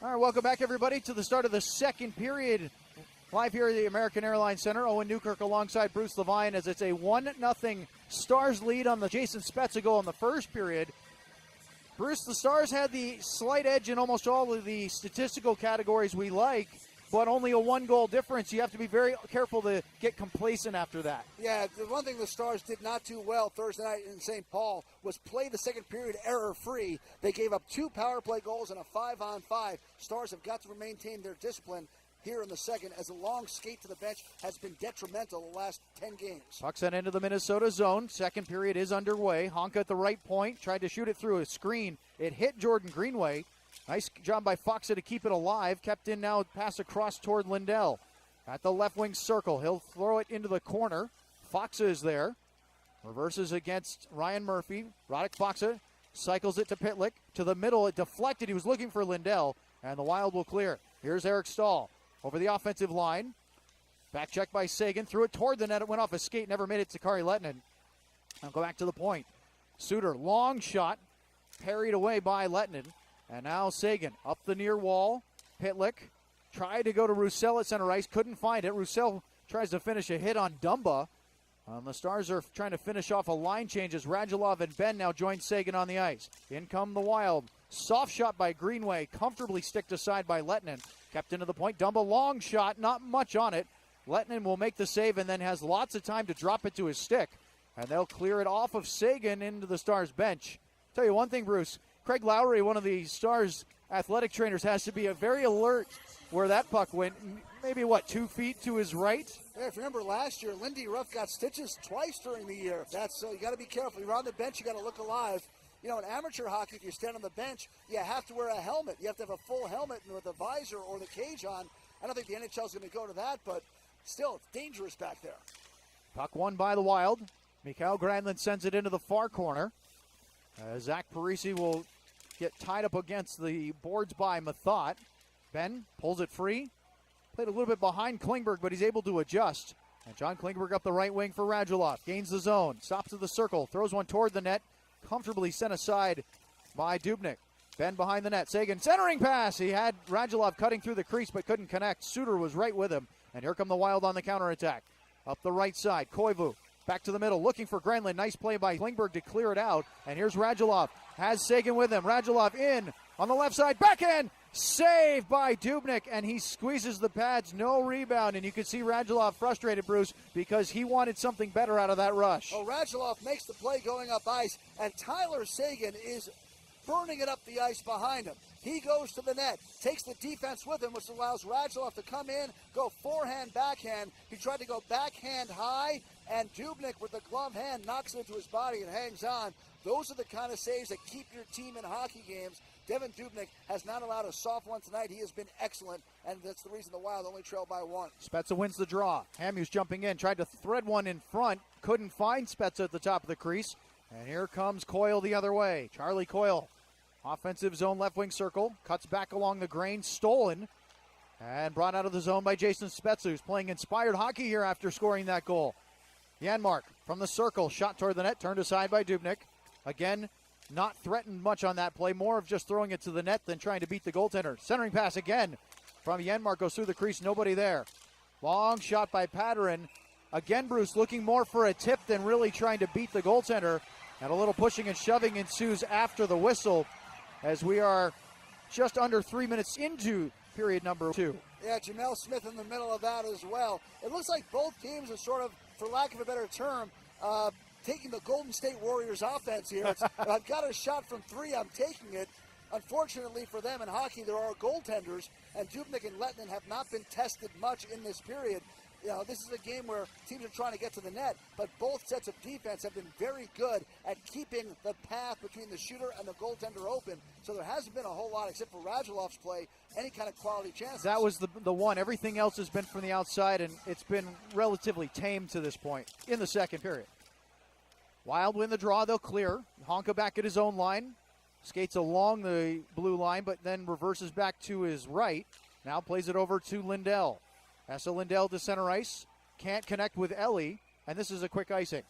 All right, welcome back, everybody, to the start of the second period. Live here at the American Airlines Center. Owen Newkirk alongside Bruce LeVine as it's a 1-0 Stars lead on the Jason Spezza goal in the first period. Bruce, the Stars had the slight edge in almost all of the statistical categories we like, but only a one-goal difference. You have to be very careful to get complacent after that. Yeah, the one thing the Stars did not do well Thursday night in St. Paul was play the second period error-free. They gave up 2 power play goals and a 5-on-5. Stars have got to maintain their discipline here in the second, as a long skate to the bench has been detrimental the last 10 games. Puck sent into the Minnesota zone. Second period is underway. Honka at the right point, tried to shoot it through a screen. It hit Jordan Greenway. Nice job by Foxa to keep it alive. Kept in now, pass across toward Lindell. At the left wing circle, he'll throw it into the corner. Foxa is there. Reverses against Ryan Murphy. Radek Foxa cycles it to Pitlick. To the middle, it deflected. He was looking for Lindell, and the Wild will clear. Here's Eric Stahl over the offensive line. Back check by Sagan. Threw it toward the net. It went off a skate. Never made it to Kari Lehtinen. I'll go back to the point. Suter, long shot. Parried away by Lehtinen. And now Sagan up the near wall. Pitlick tried to go to Roussel at center ice. Couldn't find it. Roussel tries to finish a hit on Dumba. The Stars are trying to finish off a line change as Radulov and Ben now join Sagan on the ice. In come the Wild. Soft shot by Greenway. Comfortably sticked aside by Lehtinen. Kept into the point. Dumba, long shot. Not much on it. Lehtinen will make the save and then has lots of time to drop it to his stick. And they'll clear it off of Sagan into the Stars bench. Tell you one thing, Bruce. Craig Lowry, one of the Stars athletic trainers, has to be very alert where that puck went. Maybe, 2 feet to his right? Yeah, if you remember last year, Lindy Ruff got stitches twice during the year. That's you got to be careful. You're on the bench, you got to look alive. You know, in amateur hockey, if you stand on the bench, you have to wear a helmet. You have to have a full helmet with a visor or the cage on. I don't think the NHL is going to go to that, but still, it's dangerous back there. Puck won by the Wild. Mikhail Granlund sends it into the far corner. Zach Parisi will get tied up against the boards by Mathot. Ben pulls it free. Played a little bit behind Klingberg, but he's able to adjust. And John Klingberg up the right wing for Radulov. Gains the zone. Stops at the circle. Throws one toward the net. Comfortably sent aside by Dubnyk. Ben behind the net. Sagan centering pass. He had Radulov cutting through the crease but couldn't connect. Suter was right with him. And here come the Wild on the counterattack. Up the right side. Koivu back to the middle, looking for Granlund. Nice play by Klingberg to clear it out. And here's Radulov. Has Sagan with him. Radulov in on the left side. Backhand. Saved by Dubnyk. And he squeezes the pads. No rebound. And you can see Radulov frustrated, Bruce, because he wanted something better out of that rush. Oh, Radulov makes the play going up ice. And Tyler Sagan is burning it up the ice behind him. He goes to the net, takes the defense with him, which allows Radulov to come in, go forehand, backhand. He tried to go backhand high, and Dubnyk with the glove hand knocks it into his body and hangs on. Those are the kind of saves that keep your team in hockey games. Devin Dubnyk has not allowed a soft one tonight. He has been excellent, and that's the reason the Wild only trail by 1. Spezza wins the draw. Hamhuis jumping in, tried to thread one in front, couldn't find Spezza at the top of the crease. And here comes Coyle the other way. Charlie Coyle. Offensive zone left wing circle. Cuts back along the grain. Stolen. And brought out of the zone by Jason Spezza, who's playing inspired hockey here after scoring that goal. Janmark from the circle. Shot toward the net. Turned aside by Dubnyk. Again, not threatened much on that play. More of just throwing it to the net than trying to beat the goaltender. Centering pass again from Janmark. Goes through the crease. Nobody there. Long shot by Patterin. Again, Bruce looking more for a tip than really trying to beat the goaltender. And a little pushing and shoving ensues after the whistle, as we are just under 3 minutes into period number 2. Yeah, Jamel Smith in the middle of that as well. It looks like both teams are sort of, for lack of a better term, taking the Golden State Warriors offense here. If I've got a shot from 3, I'm taking it. Unfortunately for them in hockey, there are goaltenders, and Dubnyk and Lehtinen have not been tested much in this period. You know, this is a game where teams are trying to get to the net, but both sets of defense have been very good at keeping the path between the shooter and the goaltender open. So there hasn't been a whole lot, except for Radulov's play, any kind of quality chances. That was the one. Everything else has been from the outside, and it's been relatively tame to this point in the second period. Wild win the draw. They'll clear. Honka back at his own line. Skates along the blue line, but then reverses back to his right. Now plays it over to Lindell. Essa Lindell to center ice. Can't connect with Ellie, and this is a quick icing.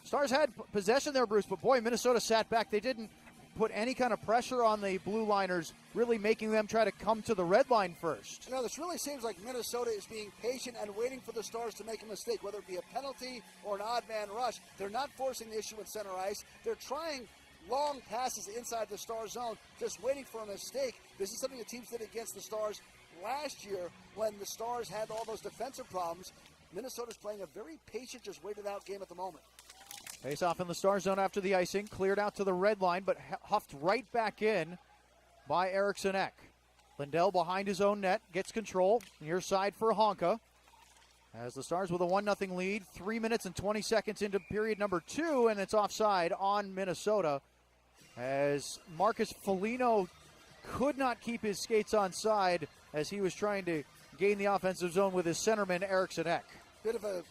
Stars had possession there, Bruce, but boy, Minnesota sat back. They didn't put any kind of pressure on the blue liners, really making them try to come to the red line first. You know, this really seems like Minnesota is being patient and waiting for the Stars to make a mistake, whether it be a penalty or an odd man rush. They're not forcing the issue at center ice. They're trying long passes inside the Star zone, just waiting for a mistake. This is something the teams did against the Stars last year when the Stars had all those defensive problems. Minnesota's playing a very patient, just waited out game at the moment. Face off in the Star zone after the icing, cleared out to the red line, but huffed right back in by Eriksson Ek. Lindell behind his own net, gets control, near side for Honka. As the Stars with a 1-0 lead, 3 minutes and 20 seconds into period number 2, and it's offside on Minnesota. As Marcus Foligno could not keep his skates on side as he was trying to gain the offensive zone with his centerman, Eriksson Ek. Bit of a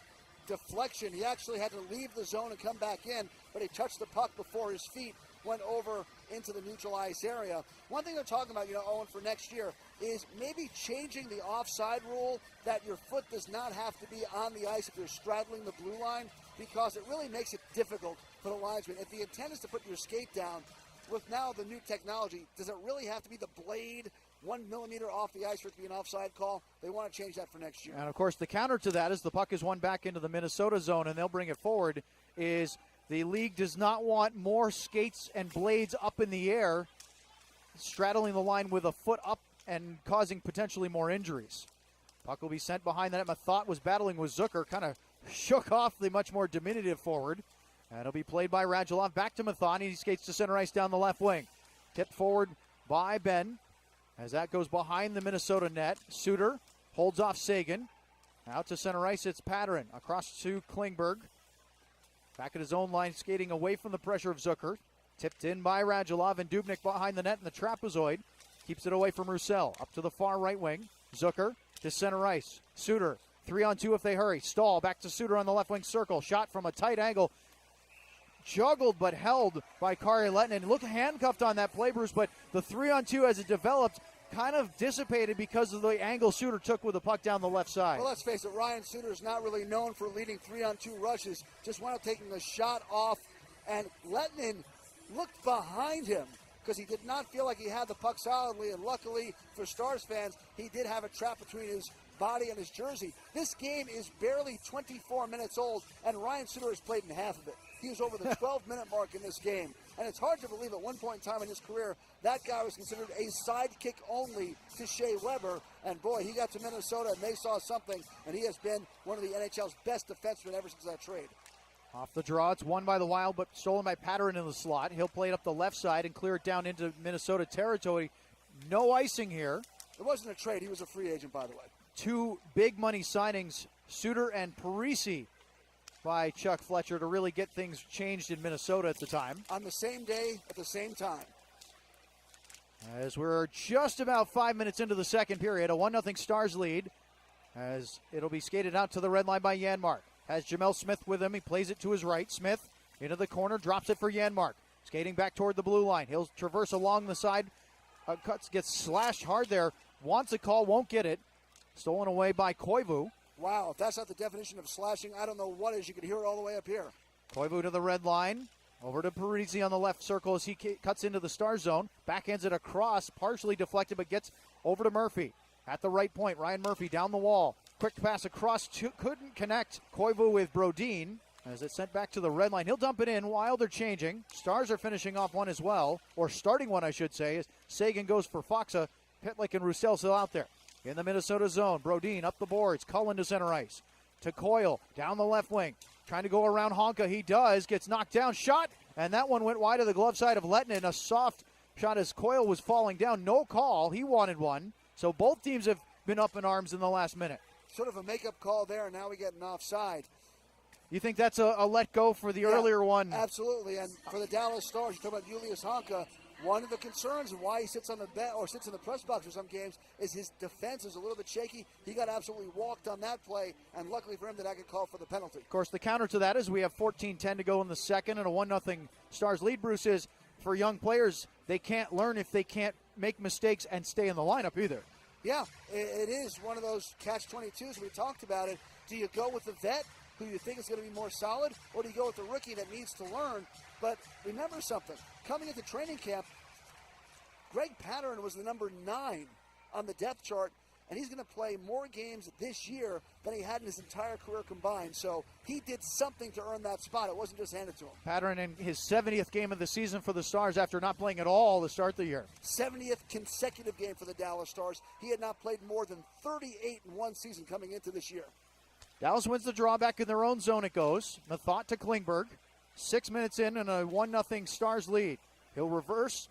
deflection. He actually had to leave the zone and come back in, but he touched the puck before his feet went over into the neutral ice area. One thing they're talking about, Owen, for next year is maybe changing the offside rule that your foot does not have to be on the ice if you're straddling the blue line, because it really makes it difficult for the linesman. If the intent is to put your skate down, with now the new technology, does it really have to be the blade 1 millimeter off the ice for it to be an offside call? They want to change that for next year. And, of course, the counter to that is the puck is won back into the Minnesota zone, and they'll bring it forward, is the league does not want more skates and blades up in the air, straddling the line with a foot up and causing potentially more injuries. Puck will be sent behind the net. Mathot was battling with Zucker, kind of shook off the much more diminutive forward. And it'll be played by Radulov. Back to Mathot. He skates to center ice down the left wing. Tipped forward by Ben. As that goes behind the Minnesota net. Suter holds off Sagan. Out to center ice, it's Patterin. Across to Klingberg. Back at his own line, skating away from the pressure of Zucker. Tipped in by Radulov, and Dubnyk behind the net in the trapezoid. Keeps it away from Roussel. Up to the far right wing. Zucker to center ice. Suter, 3-on-2 if they hurry. Stahl back to Suter on the left wing circle. Shot from a tight angle. Juggled but held by Kari Lehtinen. Looked handcuffed on that play, Bruce, but the 3-on-2 as it developed kind of dissipated because of the angle Suter took with the puck down the left side. Well, let's face it, Ryan Suter is not really known for leading 3-on-2 rushes. Just wound up taking the shot off, and Lehtinen looked behind him because he did not feel like he had the puck solidly, and luckily for Stars fans, he did have a trap between his body and his jersey. This game is barely 24 minutes old, and Ryan Suter has played in half of it. He was over the 12-minute mark in this game. And it's hard to believe at one point in time in his career, that guy was considered a sidekick only to Shea Weber. And boy, he got to Minnesota and they saw something. And he has been one of the NHL's best defensemen ever since that trade. Off the draw, it's won by the Wild, but stolen by Patterin in the slot. He'll play it up the left side and clear it down into Minnesota territory. No icing here. It wasn't a trade. He was a free agent, by the way. Two big money signings, Suter and Parisi, by Chuck Fletcher to really get things changed in Minnesota at the time. On the same day, at the same time. As we're just about 5 minutes into the second period, a 1-0 Stars lead, as it'll be skated out to the red line by Janmark. Has Jamel Smith with him. He plays it to his right. Smith into the corner, drops it for Janmark. Skating back toward the blue line. He'll traverse along the side. Gets slashed hard there. Wants a call, won't get it. Stolen away by Koivu. Wow, if that's not the definition of slashing, I don't know what is. You can hear it all the way up here. Koivu to the red line. Over to Parisi on the left circle as he cuts into the Star zone. Backhands it across, partially deflected, but gets over to Murphy. At the right point, Ryan Murphy down the wall. Quick pass across, couldn't connect. Koivu with Brodin as it's sent back to the red line. He'll dump it in while they're changing. Stars are finishing off one as well, or starting one, I should say, as Sagan goes for Foxa. Pitlick and Roussel still out there. In the Minnesota zone, Brodin up the boards. Cullen to center ice. To Coyle, down the left wing. Trying to go around Honka. He does. Gets knocked down. Shot. And that one went wide of the glove side of Lehtinen. A soft shot as Coyle was falling down. No call. He wanted one. So both teams have been up in arms in the last minute. Sort of a makeup call there, and now we get an offside. You think that's a let go for the earlier one? Absolutely. And for the Dallas Stars, you talk about Julius Honka. One of the concerns and why he sits on the bench or sits in the press box for some games is his defense is a little bit shaky. He got absolutely walked on that play, and luckily for him that I could call for the penalty. Of course, the counter to that is we have 14-10 to go in the second, and a 1-0 Stars lead. Bruce, is for young players, they can't learn if they can't make mistakes and stay in the lineup either. Yeah, it is one of those catch-22s. We talked about it. Do you go with the vet, who you think is going to be more solid, or do you go with the rookie that needs to learn? But remember something. Coming into training camp, Greg Patterson was the number 9 on the depth chart, and he's going to play more games this year than he had in his entire career combined. So he did something to earn that spot. It wasn't just handed to him. Patterson in his 70th game of the season for the Stars after not playing at all to start the year. 70th consecutive game for the Dallas Stars. He had not played more than 38 in one season coming into this year. Dallas wins the draw. Back in their own zone it goes. Mathot to Klingberg. 6 minutes in and a 1-0 Stars lead. He'll reverse.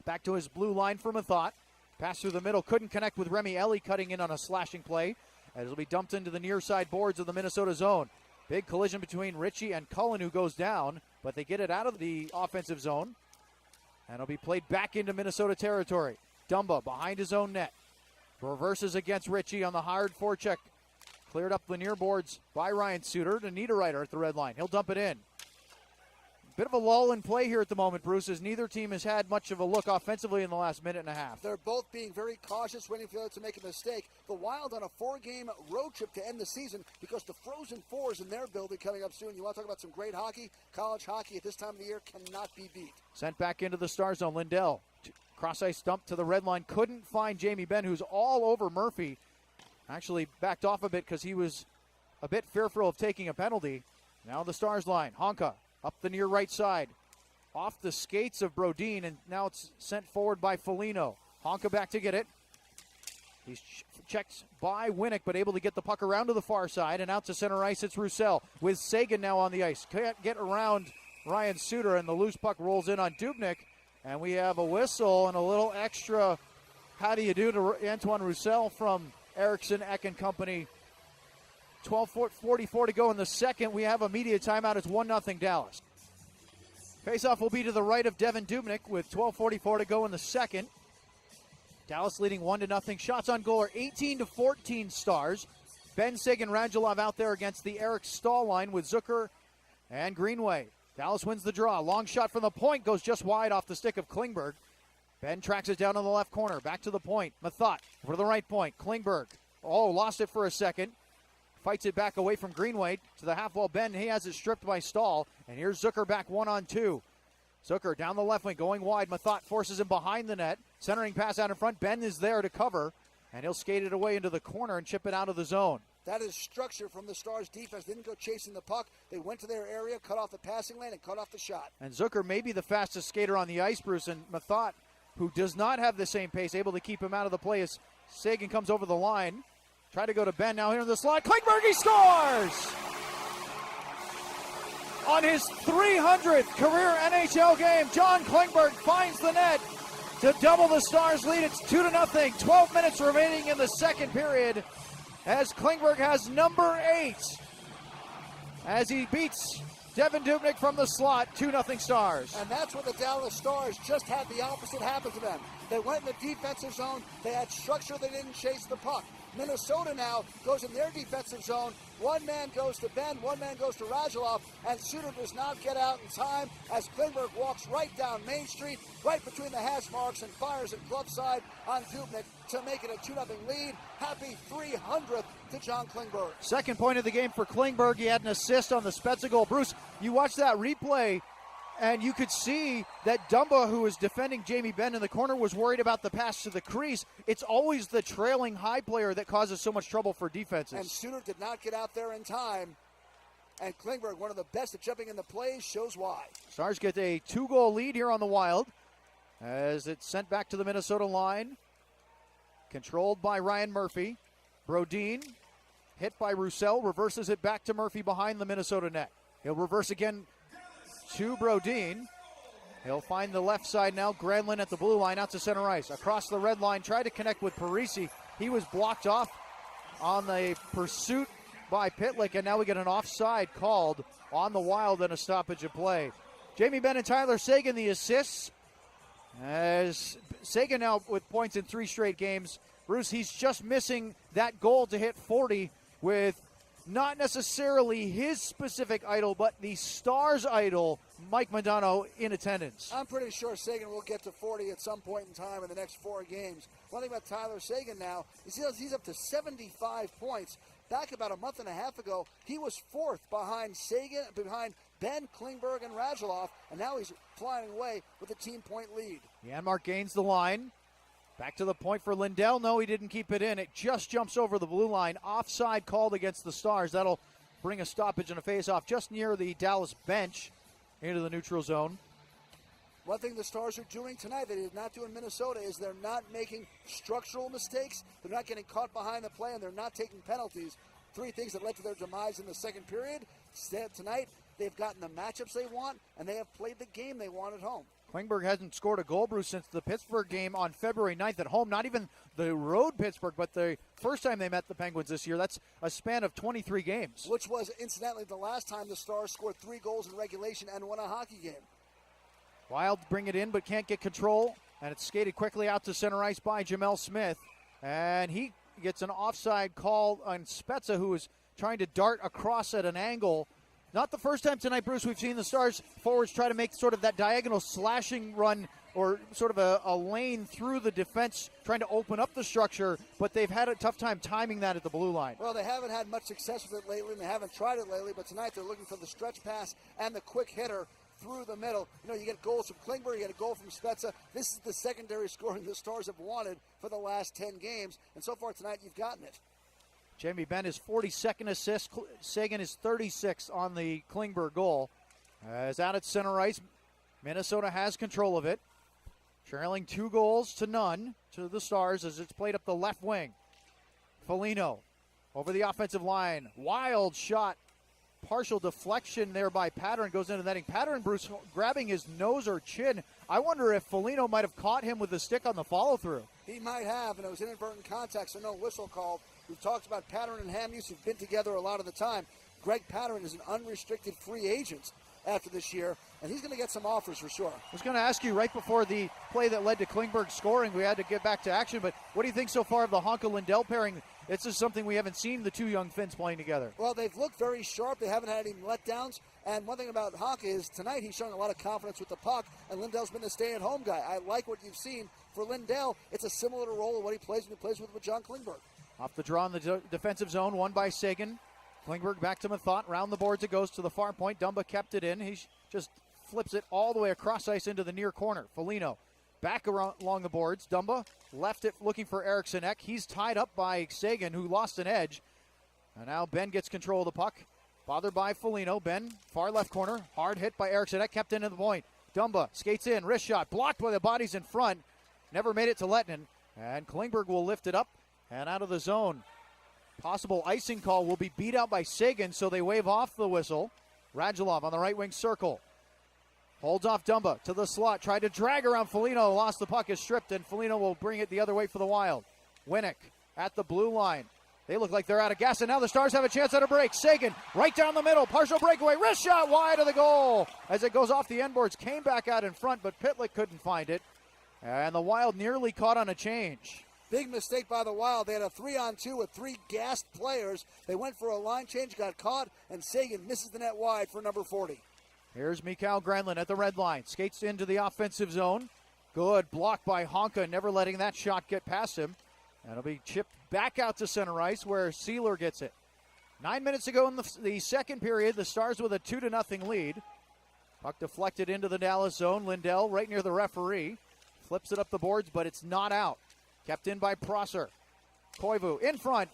Back to his blue line for Mathot. Pass through the middle. Couldn't connect with Remi Elie cutting in on a slashing play. As it'll be dumped into the near side boards of the Minnesota zone. Big collision between Ritchie and Cullen, who goes down. But they get it out of the offensive zone. And it'll be played back into Minnesota territory. Dumba behind his own net. Reverses against Ritchie on the hard forecheck. Cleared up the near boards by Ryan Suter to Niederreiter at the red line. He'll dump it in. Bit of a lull in play here at the moment, Bruce, as neither team has had much of a look offensively in the last minute and a half. They're both being very cautious, waiting for the other to make a mistake. The Wild on a 4-game road trip to end the season because the Frozen Four is in their building coming up soon. You want to talk about some great hockey? College hockey at this time of the year cannot be beat. Sent back into the Star Zone. Lindell, cross-ice dump to the red line. Couldn't find Jamie Benn, who's all over Murphy. Actually backed off a bit because he was a bit fearful of taking a penalty. Now the Stars line. Honka up the near right side. Off the skates of Brodin, and now it's sent forward by Foligno. Honka back to get it. He's checked by Winnick, but able to get the puck around to the far side, and out to center ice, it's Roussel, with Sagan now on the ice. Can't get around Ryan Suter, and the loose puck rolls in on Dubnyk, and we have a whistle and a little extra how do you do to Antoine Roussel from Eriksson, Ek and company. 12:44 to go in the second. We have a media timeout. It's 1-0 Dallas. Faceoff will be to the right of Devin Dubnyk with 12:44 to go in the second. Dallas leading 1-0. Shots on goal are 18-14 Stars. Ben Sagan Radulov out there against the Eric Stahl line with Zucker and Greenway. Dallas wins the draw. Long shot from the point goes just wide off the stick of Klingberg. Ben tracks it down on the left corner. Back to the point. Mathot for the right point. Klingberg. Oh, lost it for a second. Fights it back away from Greenway to the half wall. Ben, he has it stripped by Stahl. And here's Zucker back 1-on-2. Zucker down the left wing, going wide. Mathot forces him behind the net. Centering pass out in front. Ben is there to cover. And he'll skate it away into the corner and chip it out of the zone. That is structure from the Stars defense. They didn't go chasing the puck. They went to their area, cut off the passing lane, and cut off the shot. And Zucker may be the fastest skater on the ice, Bruce. And Mathot, who does not have the same pace, able to keep him out of the play as Sagan comes over the line. Try to go to Ben now here in the slot. Klingberg, he scores! On his 300th career NHL game, John Klingberg finds the net to double the Stars' lead. It's 2-0. 12 minutes remaining in the second period as Klingberg has number 8 as he beats Devin Dubnyk from the slot. 2-0 Stars. And that's what the Dallas Stars just had the opposite happen to them. They went in the defensive zone. They had structure. They didn't chase the puck. Minnesota now goes in their defensive zone. One man goes to Ben, one man goes to Radulov, and Suter does not get out in time as Klingberg walks right down Main Street, right between the hash marks, and fires it glove side on Dubnyk to make it a 2-0 lead. Happy 300th to John Klingberg. Second point of the game for Klingberg. He had an assist on the Spezza goal. Bruce, you watch that replay, and you could see that Dumba, who was defending Jamie Benn in the corner, was worried about the pass to the crease. It's always the trailing high player that causes so much trouble for defenses. And Suter did not get out there in time. And Klingberg, one of the best at jumping in the plays, shows why. Stars get a 2-goal lead here on the Wild as it's sent back to the Minnesota line. Controlled by Ryan Murphy. Brodin, hit by Roussel, reverses it back to Murphy behind the Minnesota net. He'll reverse again to Brodin. He'll find the left side now. Granlund at the blue line out to center ice. Across the red line, tried to connect with Parisi. He was blocked off on the pursuit by Pitlick, and now we get an offside called on the Wild and a stoppage of play. Jamie Benn and Tyler Sagan the assists. As Sagan now with points in 3 straight games. Bruce, he's just missing that goal to hit 40 with not necessarily his specific idol, but the Stars' idol, Mike Modano, in attendance. I'm pretty sure Sagan will get to 40 at some point in time in the next 4 games. One thing about Tyler Sagan now is he's up to 75 points. back about a month and a half ago, he was fourth behind Sagan, behind Ben, Klingberg, and Radulov, and now he's flying away with a team point lead. Janmark gains the line. Back to the point for Lindell. No, he didn't keep it in. It just jumps over the blue line. Offside called against the Stars. That'll bring a stoppage and a face-off just near the Dallas bench into the neutral zone. One thing the Stars are doing tonight that they did not do in Minnesota is they're not making structural mistakes. They're not getting caught behind the play, and they're not taking penalties. Three things that led to their demise in the second period. Tonight, they've gotten the matchups they want, and they have played the game they want at home. Klingberg hasn't scored a goal, Bruce, since the Pittsburgh game on February 9th at home. Not even the road Pittsburgh, but the first time they met the Penguins this year. That's a span of 23 games. Which was, incidentally, the last time the Stars scored 3 goals in regulation and won a hockey game. Wild bring it in, but can't get control. And it's skated quickly out to center ice by Jamel Smith. And he gets an offside call on Spezza, who is trying to dart across at an angle. Not the first time tonight, Bruce, we've seen the Stars forwards try to make sort of that diagonal slashing run or sort of a lane through the defense, trying to open up the structure, but they've had a tough time timing that at the blue line. Well, they haven't had much success with it lately, and they haven't tried it lately, but tonight they're looking for the stretch pass and the quick hitter through the middle. You know, you get goals from Klingberg, you get a goal from Spezza. This is the secondary scoring the Stars have wanted for the last 10 games, and so far tonight you've gotten it. Jamie Benn is 42nd assist. Sagan is 36 on the Klingberg goal. As out at center ice, Minnesota has control of it. Trailing 2-0 to the Stars as it's played up the left wing. Foligno over the offensive line. Wild shot. Partial deflection there by Patterson, goes into the netting. Patterson, Bruce, grabbing his nose or chin. I wonder if Foligno might have caught him with the stick on the follow-through. He might have, and it was inadvertent contact, so no whistle called. We've talked about Patterson and Hamhuis, who've been together a lot of the time. Greg Patterson is an unrestricted free agent after this year, and he's going to get some offers for sure. I was going to ask you right before the play that led to Klingberg scoring, we had to get back to action, but what do you think so far of the Honka-Lindell pairing? This is something we haven't seen the two young Finns playing together. Well, they've looked very sharp. They haven't had any letdowns. And one thing about Honka is tonight he's showing a lot of confidence with the puck, and Lindell's been a stay-at-home guy. I like what you've seen for Lindell. It's a similar role to what he plays when he plays with John Klingberg. Off the draw in the defensive zone, won by Sagan. Klingberg back to Mathot. Round the boards it goes to the far point. Dumba kept it in. He just flips it all the way across ice into the near corner. Foligno back along the boards. Dumba left it looking for Eriksson Ek. He's tied up by Sagan, who lost an edge. And now Ben gets control of the puck. Bothered by Foligno. Ben, far left corner. Hard hit by Eriksson Ek. Kept into the point. Dumba skates in. Wrist shot. Blocked by the bodies in front. Never made it to Lettinen. And Klingberg will lift it up and out of the zone. Possible icing call will be beat out by Sagan, so they wave off the whistle. Radulov on the right wing circle. Holds off Dumba to the slot. Tried to drag around Foligno. Lost the puck. Is stripped, and Foligno will bring it the other way for the Wild. Winnick at the blue line. They look like they're out of gas, and now the Stars have a chance at a break. Sagan right down the middle. Partial breakaway. Wrist shot wide of the goal. As it goes off the end boards. Came back out in front, but Pitlick couldn't find it. And the Wild nearly caught on a change. Big mistake by the Wild. They had a 3-on-2 with 3 gassed players. They went for a line change, got caught, and Sagan misses the net wide for number 40. Here's Mikael Granlund at the red line. Skates into the offensive zone. Good block by Honka, never letting that shot get past him. And it'll be chipped back out to center ice where Sealer gets it. 9 minutes ago in the second period, the Stars with a 2-0 lead. Puck deflected into the Dallas zone. Lindell right near the referee. Flips it up the boards, but it's not out. Kept in by Prosser. Koivu in front.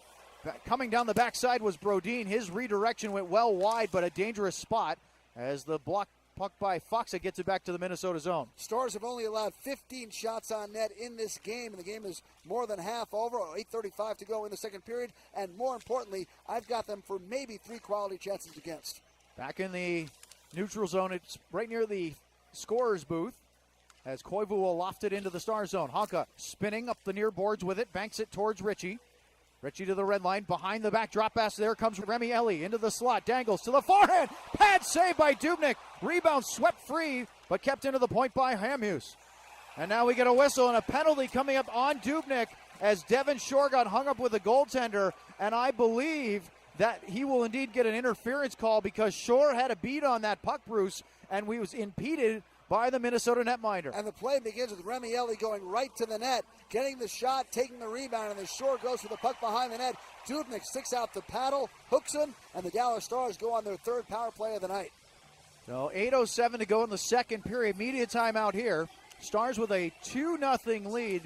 Coming down the backside was Brodin. His redirection went well wide, but a dangerous spot as the block puck by Foxa gets it back to the Minnesota zone. Stars have only allowed 15 shots on net in this game, and the game is more than half over. 8:35 to go in the second period, and more importantly, I've got them for maybe 3 quality chances against. Back in the neutral zone, it's right near the scorer's booth. As Koivu will loft it into the Star zone. Honka spinning up the near boards with it. Banks it towards Ritchie. Ritchie to the red line. Behind the back drop pass. There comes Remi Ellie into the slot. Dangles to the forehand. Pad save by Dubnyk. Rebound swept free, but kept into the point by Hamhuis. And now we get a whistle and a penalty coming up on Dubnyk as Devin Shore got hung up with a goaltender. And I believe that he will indeed get an interference call because Shore had a beat on that puck, Bruce, and we was impeded by the Minnesota netminder. And the play begins with Remi Ellie going right to the net. getting the shot, taking the rebound, and the Shore goes for the puck behind the net. Dubnyk sticks out the paddle, hooks him, and the Dallas Stars go on their third power play of the night. So 8:07 to go in the second period. Media timeout here. Stars with a 2-0 lead